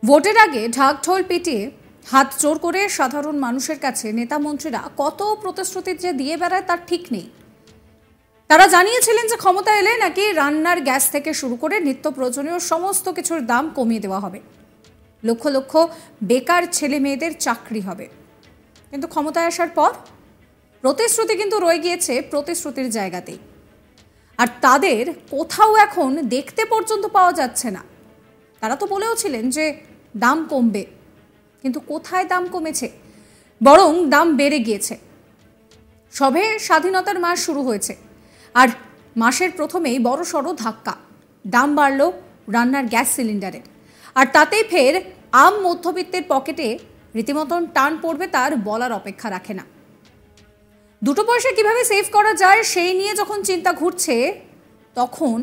ভোটের আগে ঢাকঢোল পিটিয়ে হাত জোর করে সাধারণ মানুষের কাছে নেতা মন্ত্রীরা কত প্রতিশ্রুতি যে দিয়ে বেড়ায় তার ঠিক নেই। তারা জানিয়েছিলেন যে ক্ষমতা এলে নাকি রান্নার গ্যাস থেকে শুরু করে নিত্য প্রয়োজনীয় সমস্ত কিছুর দাম কমিয়ে দেওয়া হবে, লক্ষ লক্ষ বেকার ছেলে মেয়েদের চাকরি হবে। কিন্তু ক্ষমতায় আসার পর প্রতিশ্রুতি কিন্তু রয়ে গিয়েছে প্রতিশ্রুতির জায়গাতেই, আর তাদের কোথাও এখন দেখতে পর্যন্ত পাওয়া যাচ্ছে না। তারা তো বলেও ছিলেন যে দাম কমবে, কিন্তু কোথায় দাম কমেছে, বরং দাম বেড়ে গিয়েছে। সবে স্বাধীনতার মাস শুরু হয়েছে, আর মাসের প্রথমেই বড়সড় ধাক্কা, দাম বাড়ল রান্নার গ্যাস সিলিন্ডারের। আর তাতেই ফের আম মধ্যবিত্তের পকেটে রীতিমতন টান পড়বে তার বলার অপেক্ষা রাখে না। দুটো পয়সা কিভাবে সেভ করা যায় সেই নিয়ে যখন চিন্তা ঘুরছে, তখন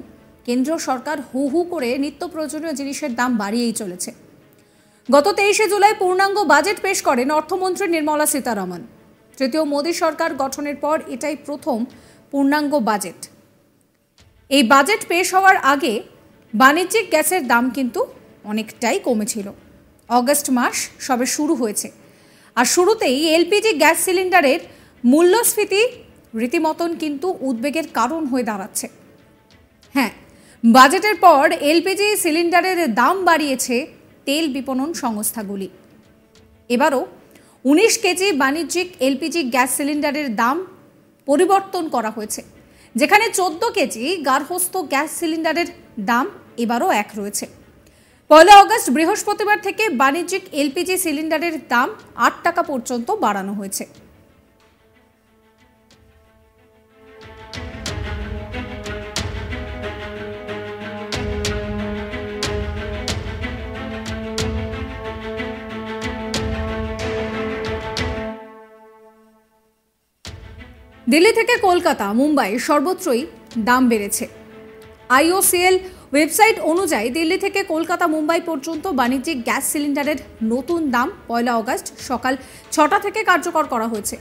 কেন্দ্র সরকার হু হু করে নিত্য প্রয়োজনীয় জিনিসের দাম বাড়িয়েই চলেছে। গত 23শে জুলাই পূর্ণাঙ্গ বাজেট পেশ করেন অর্থমন্ত্রী নির্মলা সীতারামন। তৃতীয় মোদী সরকার গঠনের পর এটাই প্রথম পূর্ণাঙ্গ বাজেট। এই বাজেট পেশ হওয়ার আগে বাণিজ্যিক গ্যাসের দাম কিন্তু অনেকটাই কমেছিল। অগস্ট মাস সবে শুরু হয়েছে, আর শুরুতেই এলপিজি গ্যাস সিলিন্ডারের মূল্যস্ফীতি রীতিমতন কিন্তু উদ্বেগের কারণ হয়ে দাঁড়াচ্ছে। হ্যাঁ, বাজেটের পর এলপিজি সিলিন্ডারের দাম বাড়িয়েছে তেল বিপণন সংস্থাগুলি। এবারও 19 কেজি বাণিজ্যিক এলপিজি গ্যাস সিলিন্ডারের দাম পরিবর্তন করা হয়েছে, যেখানে 14 কেজি গার্হস্থ্য গ্যাস সিলিন্ডারের দাম এবারও এক রয়েছে। 1 অগস্ট বৃহস্পতিবার থেকে বাণিজ্যিক এলপিজি সিলিন্ডারের দাম 8 টাকা পর্যন্ত বাড়ানো হয়েছে। দিল্লি থেকে কলকাতা, মুম্বাই সর্বত্রই দাম বেড়েছে। আইওসিএল ওয়েবসাইট অনুযায়ী দিল্লি থেকে কলকাতা, মুম্বাই পর্যন্ত বাণিজ্যিক গ্যাস সিলিন্ডারের নতুন দাম 1 অগস্ট সকাল 6টা থেকে কার্যকর করা হয়েছে।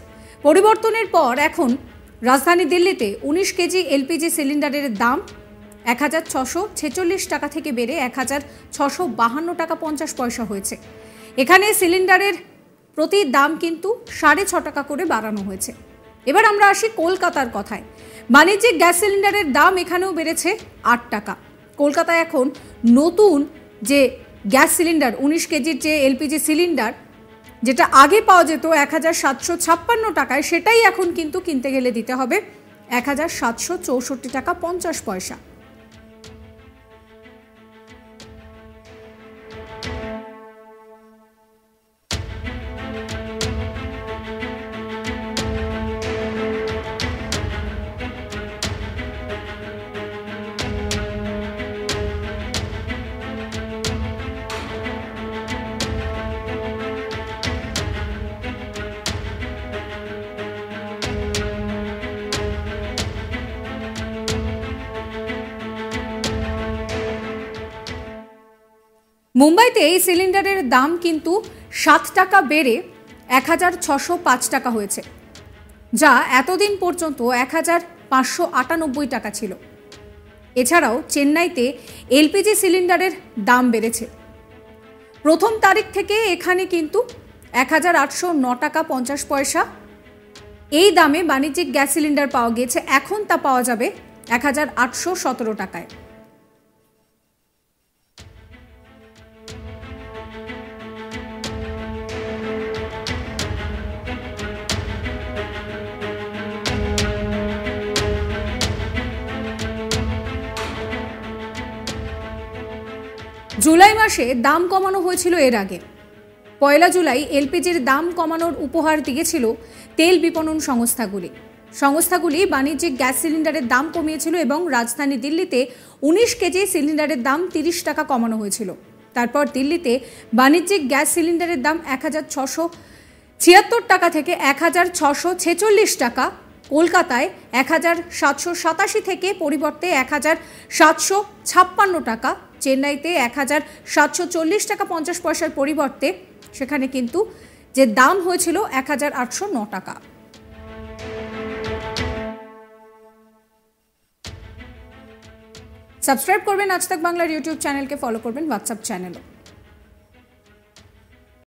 পরিবর্তনের পর এখন রাজধানী দিল্লিতে 19 কেজি এলপিজি সিলিন্ডারের দাম 1646 টাকা থেকে বেড়ে 1652 টাকা 50 পয়সা হয়েছে। এখানে সিলিন্ডারের প্রতি দাম কিন্তু 6.5 টাকা করে বাড়ানো হয়েছে। এবার আমরা আসি কলকাতার কথায়। বাণিজ্যিক গ্যাস সিলিন্ডারের দাম এখানেও বেড়েছে 8 টাকা। কলকাতায় এখন নতুন যে গ্যাস সিলিন্ডার 19 কেজির যে এলপিজি সিলিন্ডার, যেটা আগে পাওয়া যেত 1756 টাকায়, সেটাই এখন কিন্তু কিনতে গেলে দিতে হবে 1764 টাকা 50 পয়সা। মুম্বাইতে এই সিলিন্ডারের দাম কিন্তু 7 টাকা বেড়ে 1605 টাকা হয়েছে, যা এতদিন পর্যন্ত 1598 টাকা ছিল। এছাড়াও চেন্নাইতে এলপিজি সিলিন্ডারের দাম বেড়েছে। প্রথম তারিখ থেকে এখানে কিন্তু 1809 টাকা 50 পয়সা এই দামে বাণিজ্যিক গ্যাস সিলিন্ডার পাওয়া গিয়েছে। এখন তা পাওয়া যাবে 1817 টাকায়। জুলাই মাসে দাম কমানো হয়েছিল এর আগে। 1 জুলাই এলপিজির দাম কমানোর উপহার দিয়েছিল তেল বিপণন সংস্থাগুলি বাণিজ্যিক গ্যাস সিলিন্ডারের দাম কমিয়েছিল এবং রাজধানী দিল্লিতে 19 কেজি সিলিন্ডারের দাম 30 টাকা কমানো হয়েছিল। তারপর দিল্লিতে বাণিজ্যিক গ্যাস সিলিন্ডারের দাম 1676 টাকা থেকে 1646 টাকা, কলকাতায় 1787 থেকে পরিবর্তে 1756 টাকা, চেন্নাইতে 1740 টাকা 50 পয়সার পরিবর্তে সেখানে কিন্তু যে দাম হয়েছিল 1809 টাকা। সাবস্ক্রাইব করবেন আজ তাক বাংলার ইউটিউব চ্যানেলকে, ফলো করবেন হোয়াটসঅ্যাপ চ্যানেলও।